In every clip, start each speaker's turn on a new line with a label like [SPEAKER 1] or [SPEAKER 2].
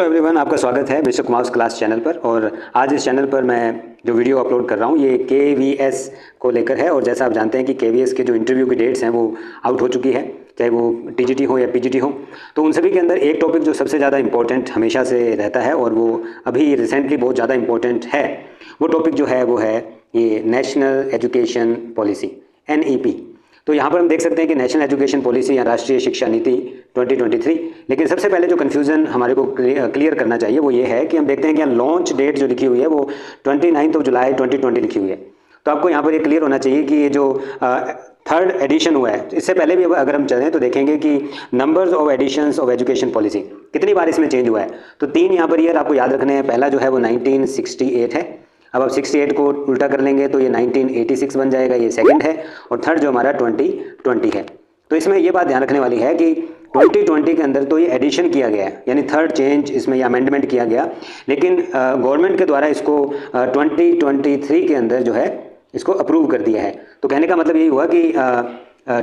[SPEAKER 1] Everyone, आपका स्वागत है मिस्टर कुमार क्लास चैनल पर। और आज इस चैनल पर मैं जो वीडियो अपलोड कर रहा हूँ ये KVS को लेकर है। और जैसा आप जानते हैं कि KVS के जो इंटरव्यू की डेट्स हैं वो आउट हो चुकी है, चाहे वो TGT हो या PGT हो। तो उन सभी के अंदर एक टॉपिक जो सबसे ज़्यादा इंपॉर्टेंट हमेशा से रहता है और वो अभी रिसेंटली बहुत ज़्यादा इंपॉर्टेंट है, वो टॉपिक जो है वो है ये नेशनल एजुकेशन पॉलिसी NEP। तो यहाँ पर हम देख सकते हैं कि नेशनल एजुकेशन पॉलिसी या राष्ट्रीय शिक्षा नीति 2023। लेकिन सबसे पहले जो कन्फ्यूज़न हमारे को क्लियर करना चाहिए वो ये है कि हम देखते हैं कि यहाँ लॉन्च डेट जो लिखी हुई है वो 29 जुलाई 2020 लिखी हुई है। तो आपको यहाँ पर ये क्लियर होना चाहिए कि ये जो थर्ड एडिशन हुआ है, इससे पहले भी अगर हम चलें तो देखेंगे कि numbers of editions of education policy कितनी बार इसमें चेंज हुआ है। तो 3 यहाँ पर ईयर आपको याद रखने हैं। पहला जो है वो 1968 है। अब आप 68 को उल्टा कर लेंगे तो ये 1986 बन जाएगा, ये सेकंड है। और थर्ड जो हमारा 2020 है। तो इसमें ये बात ध्यान रखने वाली है कि 2020 के अंदर तो ये एडिशन किया गया है, यानी थर्ड चेंज इसमें या अमेंडमेंट किया गया, लेकिन गवर्नमेंट के द्वारा इसको 2023 के अंदर जो है इसको अप्रूव कर दिया है। तो कहने का मतलब यही हुआ कि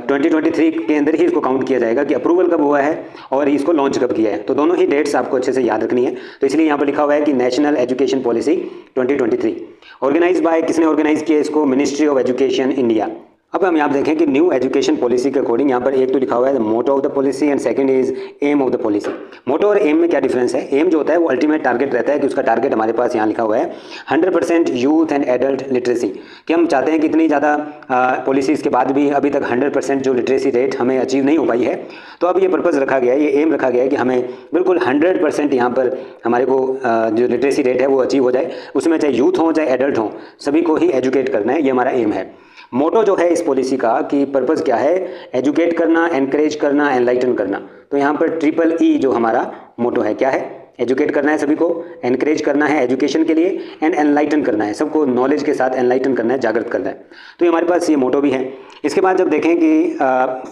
[SPEAKER 1] 2023 के अंदर ही इसको काउंट किया जाएगा कि अप्रूवल कब हुआ है और इसको लॉन्च कब किया है। तो दोनों ही डेट्स आपको अच्छे से याद रखनी है। तो इसलिए यहाँ पर लिखा हुआ है कि national education policy 2023 organise by, किसने ऑर्गेनाइज किया इसको? Ministry of education India. अब हम यहाँ देखें कि न्यू एजुकेशन पॉलिसी के अकॉर्डिंग यहाँ पर एक तो लिखा हुआ है motto of the policy and second is aim of the policy. Motto और एम में क्या डिफरेंस है? एम जो होता है वो अल्टीमेट टारगेट रहता है कि उसका टारगेट हमारे पास यहाँ लिखा हुआ है 100% यूथ एंड एडल्ट लिटरेसी, कि हम चाहते हैं कि इतनी ज़्यादा पॉलिसीज़ के बाद भी अभी तक 100% जो लिटरेसी रेट हमें अचीव नहीं हो पाई है। तो अब ये पर्पज़ रखा गया है, ये एम रखा गया है कि हमें बिल्कुल 100% यहाँ पर हमारे को जो लिटरेसी रेट है वो अचीव हो जाए। उसमें चाहे यूथ हो चाहे एडल्ट हो, सभी को ही एजुकेट करना है, ये हमारा एम है। मोटो जो है इस पॉलिसी का कि पर्पज़ क्या है? एजुकेट करना, एनकरेज करना, एनलाइटन करना। तो यहाँ पर EEE जो हमारा मोटो है क्या है? एजुकेट करना है सभी को, एनकरेज करना है एजुकेशन के लिए, एंड एनलाइटन करना है, सबको नॉलेज के साथ एनलाइटन करना है, जागृत करना है। तो ये हमारे पास ये मोटो भी है। इसके बाद जब देखें कि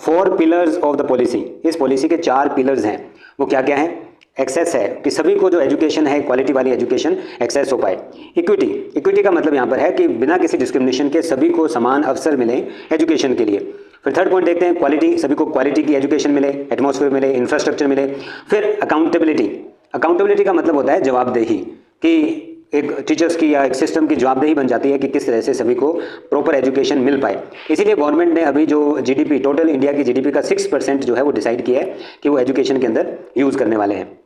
[SPEAKER 1] 4 पिलर्स ऑफ द पॉलिसी, इस पॉलिसी के 4 पिलर्स हैं, वो क्या क्या हैं? एक्सेस है कि सभी को जो एजुकेशन है, क्वालिटी वाली एजुकेशन एक्सेस हो पाए। इक्विटी, इक्विटी का मतलब यहाँ पर है कि बिना किसी डिस्क्रिमिनेशन के सभी को समान अवसर मिले एजुकेशन के लिए। फिर थर्ड पॉइंट देखते हैं क्वालिटी, सभी को क्वालिटी की एजुकेशन मिले, एटमॉस्फेयर मिले, इंफ्रास्ट्रक्चर मिले। फिर अकाउंटेबिलिटी, अकाउंटेबिलिटी का मतलब होता है जवाबदेही, कि एक टीचर्स की या एक सिस्टम की जवाबदेही बन जाती है कि किस तरह से सभी को प्रॉपर एजुकेशन मिल पाए। इसीलिए गवर्नमेंट ने अभी जो GDP, टोटल इंडिया की GDP का 6% जो है वो डिसाइड किया है कि वो एजुकेशन के अंदर यूज़ करने वाले हैं।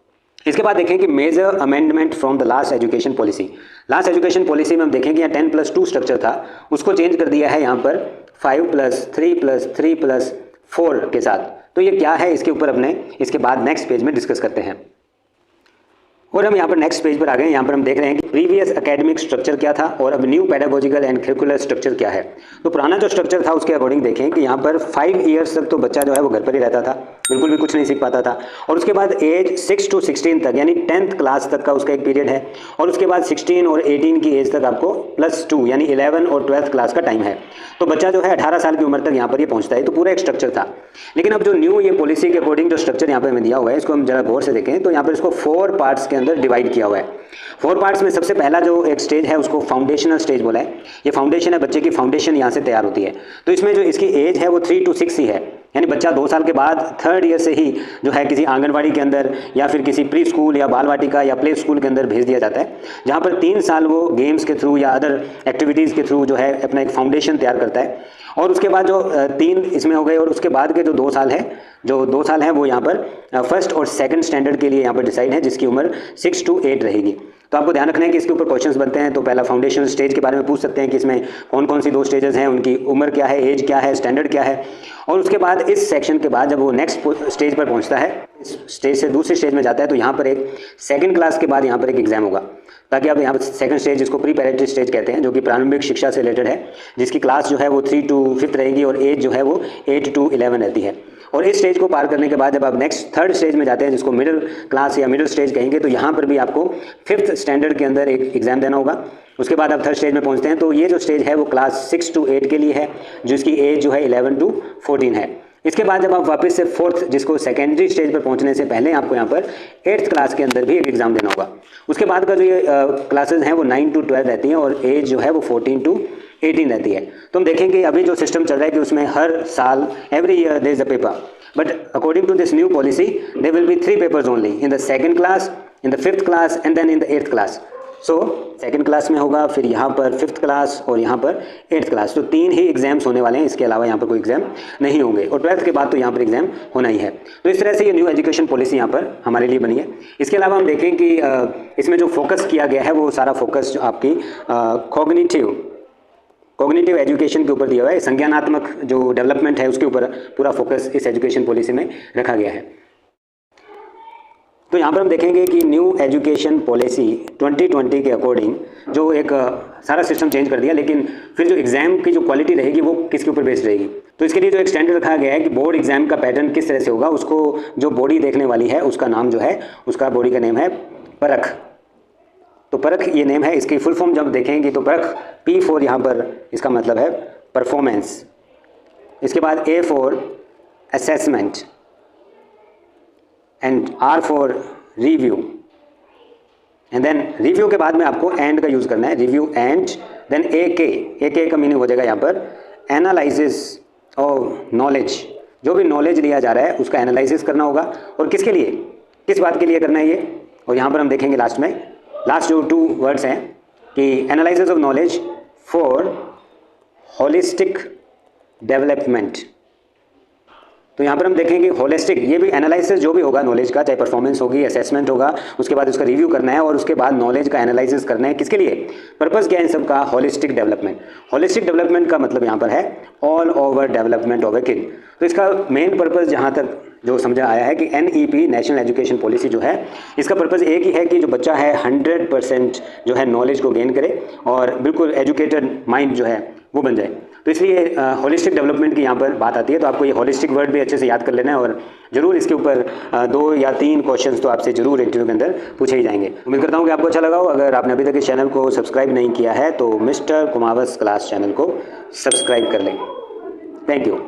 [SPEAKER 1] इसके बाद देखें कि major amendment from the last education policy. Last education policy में हम देखें कि यहाँ 10+2 स्ट्रक्चर था, उसको चेंज कर दिया है यहाँ पर 5+3+3+4 के साथ। तो ये क्या है, इसके ऊपर अपने इसके बाद नेक्स्ट पेज में डिस्कस करते हैं। और हम यहाँ पर नेक्स्ट पेज पर आ गए। यहाँ पर हम देख रहे हैं कि प्रीवियस एकेडमिक स्ट्रक्चर क्या था और अब new pedagogical and curricular structure क्या है। तो पुराना जो स्ट्रक्चर था उसके अकॉर्डिंग देखें कि यहाँ पर 5 ईयर्स तक तो बच्चा जो है वो घर पर ही रहता था, बिल्कुल भी कुछ नहीं सीख पाता था। और उसके बाद एज 6 to 16 तक, यानी 10th क्लास तक का उसका एक पीरियड है। और उसके बाद 16 और 18 की एज तक आपको +2 यानी 11 और 12th क्लास का टाइम है। तो बच्चा जो है 18 साल की उम्र तक यहाँ पर ये पहुँचता है। तो पूरा एक स्ट्रक्चर था। लेकिन अब जो न्यू ये पॉलिसी के अकॉर्डिंग जो स्ट्रक्चर यहाँ पर हमें दिया हुआ है, इसको हम जरा गौर से देखें तो यहाँ पर इसको 4 पार्ट्स के अंदर डिवाइड किया हुआ है। 4 पार्ट्स में सबसे पहला जो एक स्टेज है उसको फाउंडेशनल स्टेज बोला है। ये फाउंडेशन है, बच्चे की फाउंडेशन यहाँ से तैयार होती है। तो इसमें जो इसकी एज है वो 3 to 6 ही है, यानी बच्चा 2 साल के बाद 3rd ईयर से ही जो है किसी आंगनवाड़ी के अंदर या फिर किसी प्री स्कूल या बाल वाटिका या प्ले स्कूल के अंदर भेज दिया जाता है, जहाँ पर 3 साल वो गेम्स के थ्रू या अदर एक्टिविटीज़ के थ्रू जो है अपना एक फाउंडेशन तैयार करता है। और उसके बाद जो 3 इसमें हो गए, और उसके बाद के जो 2 साल है, जो 2 साल हैं वो यहाँ पर फर्स्ट और सेकंड स्टैंडर्ड के लिए यहाँ पर डिसाइड है, जिसकी उम्र 6 to 8 रहेगी। तो आपको ध्यान रखना है कि इसके ऊपर क्वेश्चंस बनते हैं। तो पहला फाउंडेशन स्टेज के बारे में पूछ सकते हैं कि इसमें कौन कौन सी 2 स्टेजेस हैं, उनकी उम्र क्या है, एज क्या है, स्टैंडर्ड क्या है। और उसके बाद इस सेक्शन के बाद जब वो नेक्स्ट स्टेज पर पहुंचता है, इस स्टेज से दूसरे स्टेज में जाता है, तो यहाँ पर एक सेकंड क्लास के बाद यहाँ पर एक एग्जाम होगा, ताकि आप यहाँ पर सेकंड स्टेज, जिसको प्रीपैरेटरी स्टेज कहते हैं, जो कि प्रारंभिक शिक्षा से रिलेटेड है, जिसकी क्लास जो है वो 3 to 5th रहेगी और एज जो है वो 8 to 11 रहती है। और इस स्टेज को पार करने के बाद जब आप नेक्स्ट 3rd स्टेज में जाते हैं, जिसको मिडिल क्लास या मिडिल स्टेज कहेंगे, तो यहाँ पर भी आपको 5th स्टैंडर्ड के अंदर एक एग्जाम देना होगा। उसके बाद आप 3rd स्टेज में पहुँचते हैं। तो ये जो स्टेज है वो क्लास 6 to 8 के लिए है, जिसकी एज जो है 11 to 14 है। इसके बाद जब आप वापस से 4th, जिसको सेकेंडरी स्टेज पर पहुंचने से पहले आपको यहाँ पर 8th क्लास के अंदर भी एक एग्जाम देना होगा। उसके बाद का जो ये क्लासेस हैं वो 9 to 12 रहती हैं और एज जो है वो 14 to 18 रहती है। तो हम देखेंगे अभी जो सिस्टम चल रहा है कि उसमें हर साल every year there is a paper, but according to this new policy there will be 3 papers only in the second class in the 5th class and then in the 8th class. So 2nd class में होगा, फिर यहाँ पर 5th class और यहाँ पर 8th class. तो 3 ही exams होने वाले हैं, इसके अलावा यहाँ पर कोई एग्जाम नहीं होंगे, और 12th के बाद तो यहाँ पर एग्जाम होना ही है। तो इस तरह से ये न्यू एजुकेशन पॉलिसी यहाँ पर हमारे लिए बनी है। इसके अलावा हम देखें कि इसमें जो फोकस किया गया है वो सारा फोकस जो आपकी कॉग्निटिव एजुकेशन के ऊपर दिया हुआ है, संज्ञानात्मक जो डेवलपमेंट है उसके ऊपर पूरा फोकस इस एजुकेशन पॉलिसी में रखा गया है। तो यहाँ पर हम देखेंगे कि न्यू एजुकेशन पॉलिसी 2020 के अकॉर्डिंग जो एक सारा सिस्टम चेंज कर दिया, लेकिन फिर जो एग्ज़ाम की जो क्वालिटी रहेगी वो किसके ऊपर बेस्ड रहेगी। तो इसके लिए जो एक स्टैंडर्ड रखा गया है कि बोर्ड एग्जाम का पैटर्न किस तरह से होगा, उसको जो बॉडी देखने वाली है उसका नाम जो है, उसका बॉडी का नेम है परख। तो परख ये नेम है, इसकी फुल फॉर्म जब देखेंगे तो परख P4 यहाँ पर इसका मतलब है परफॉर्मेंस। इसके बाद A for assessment and R for review, and then review के बाद में आपको एंड का यूज़ करना है, रिव्यू एंड देन AK का मीनिंग हो जाएगा यहाँ पर एनालिसिस ऑफ नॉलेज। जो भी नॉलेज लिया जा रहा है उसका एनालिसिस करना होगा, और किसके लिए, किस बात के लिए करना है ये। और यहाँ पर हम देखेंगे लास्ट जो 2 वर्ड्स हैं कि analysis of knowledge for holistic development. तो यहाँ पर हम देखेंगे होलिस्टिक, ये भी एनालिसिस जो भी होगा नॉलेज का, चाहे परफॉर्मेंस होगी, असेसमेंट होगा, उसके बाद उसका रिव्यू करना है और उसके बाद नॉलेज का एनालिसिस करना है। किसके लिए, पर्पस क्या है इन सब का, होलिस्टिक डेवलपमेंट। होलिस्टिक डेवलपमेंट का मतलब यहाँ पर है all over development of A kid. तो इसका मेन पर्पस जहाँ तक जो समझा आया है कि NEP नेशनल एजुकेशन पॉलिसी जो है, इसका पर्पस एक ही है कि जो बच्चा है 100% जो है नॉलेज को गेन करे और बिल्कुल एजुकेटेड माइंड जो है वो बन जाए। तो इसलिए होलिस्टिक डेवलपमेंट की यहाँ पर बात आती है। तो आपको ये होलिस्टिक वर्ड भी अच्छे से याद कर लेना है, और जरूर इसके ऊपर 2 या 3 क्वेश्चंस तो आपसे जरूर इंटरव्यू के अंदर पूछे ही जाएंगे। उम्मीद करता हूँ कि आपको अच्छा लगा हो। अगर आपने अभी तक इस चैनल को सब्सक्राइब नहीं किया है तो मिस्टर कुमावस क्लास चैनल को सब्सक्राइब कर लें। Thank you.